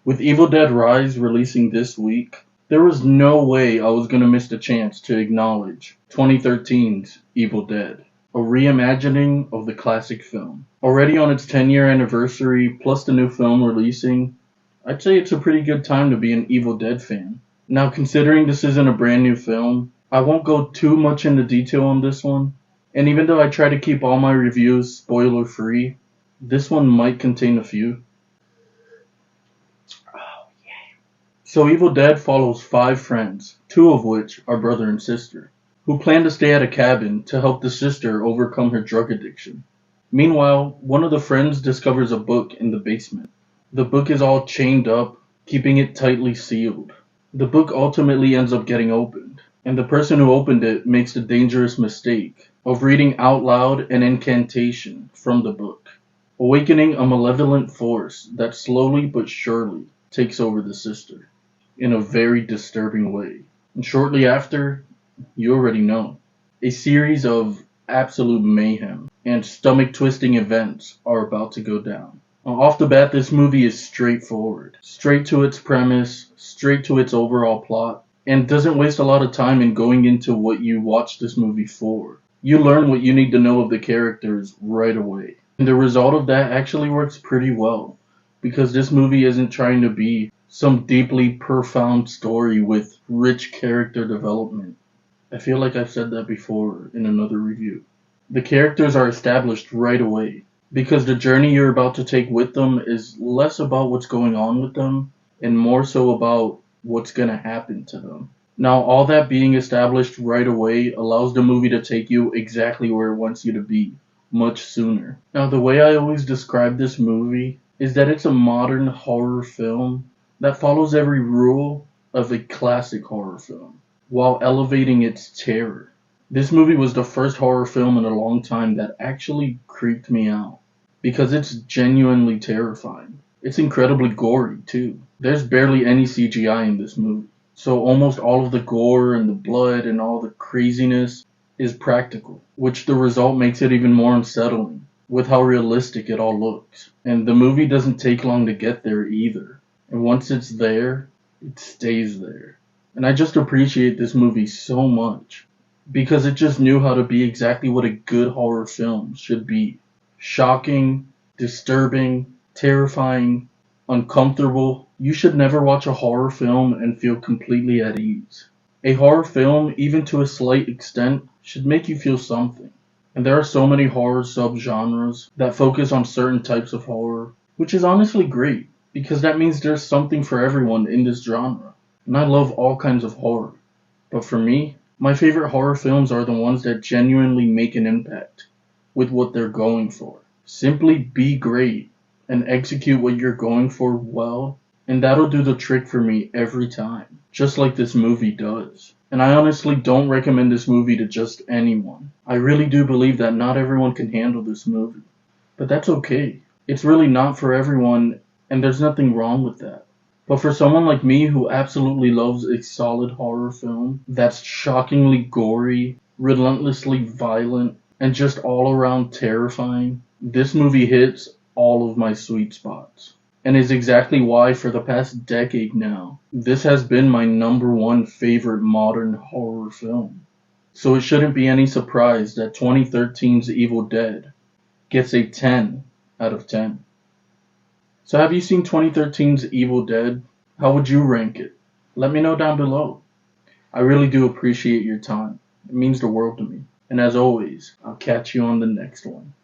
With Evil Dead Rise releasing this week, there was no way I was gonna miss the chance to acknowledge 2013's Evil Dead, a reimagining of the classic film. Already on its 10-year anniversary, plus the new film releasing, I'd say it's a pretty good time to be an Evil Dead fan. Now, considering this isn't a brand new film, I won't go too much into detail on this one, and even though I try to keep all my reviews spoiler free, this one might contain a few. So Evil Dead follows five friends, two of which are brother and sister, who plan to stay at a cabin to help the sister overcome her drug addiction. Meanwhile, one of the friends discovers a book in the basement. The book is all chained up, keeping it tightly sealed. The book ultimately ends up getting opened, and the person who opened it makes the dangerous mistake of reading out loud an incantation from the book, awakening a malevolent force that slowly but surely takes over the sister in a very disturbing way. And shortly after, you already know, a series of absolute mayhem and stomach-twisting events are about to go down. Now, off the bat, this movie is straightforward. Straight to its premise, straight to its overall plot, and doesn't waste a lot of time in going into what you watch this movie for. You learn what you need to know of the characters right away. And the result of that actually works pretty well, because this movie isn't trying to be some deeply profound story with rich character development. I feel like I've said that before in another review. The characters are established right away, because the journey you're about to take with them is less about what's going on with them, and more so about what's gonna happen to them. Now, all that being established right away allows the movie to take you exactly where it wants you to be, much sooner. Now, the way I always describe this movie is that it's a modern horror film that follows every rule of a classic horror film, while elevating its terror. This movie was the first horror film in a long time that actually creeped me out, because it's genuinely terrifying. It's incredibly gory, too. There's barely any CGI in this movie, so almost all of the gore and the blood and all the craziness is practical, which the result makes it even more unsettling, with how realistic it all looks. And the movie doesn't take long to get there either. And once it's there, it stays there. And I just appreciate this movie so much, because it just knew how to be exactly what a good horror film should be. Shocking, disturbing, terrifying, uncomfortable. You should never watch a horror film and feel completely at ease. A horror film, even to a slight extent, should make you feel something. And there are so many horror subgenres that focus on certain types of horror, which is honestly great, because that means there's something for everyone in this genre. And I love all kinds of horror. But for me, my favorite horror films are the ones that genuinely make an impact with what they're going for. Simply be great and execute what you're going for well, and that'll do the trick for me every time, just like this movie does. And I honestly don't recommend this movie to just anyone. I really do believe that not everyone can handle this movie. But that's okay. It's really not for everyone, and there's nothing wrong with that. But for someone like me who absolutely loves a solid horror film that's shockingly gory, relentlessly violent, and just all around terrifying, this movie hits all of my sweet spots. And is exactly why for the past decade now, this has been my number one favorite modern horror film. So it shouldn't be any surprise that 2013's Evil Dead gets a 10 out of 10. So have you seen 2013's Evil Dead? How would you rank it? Let me know down below. I really do appreciate your time. It means the world to me. And as always, I'll catch you on the next one.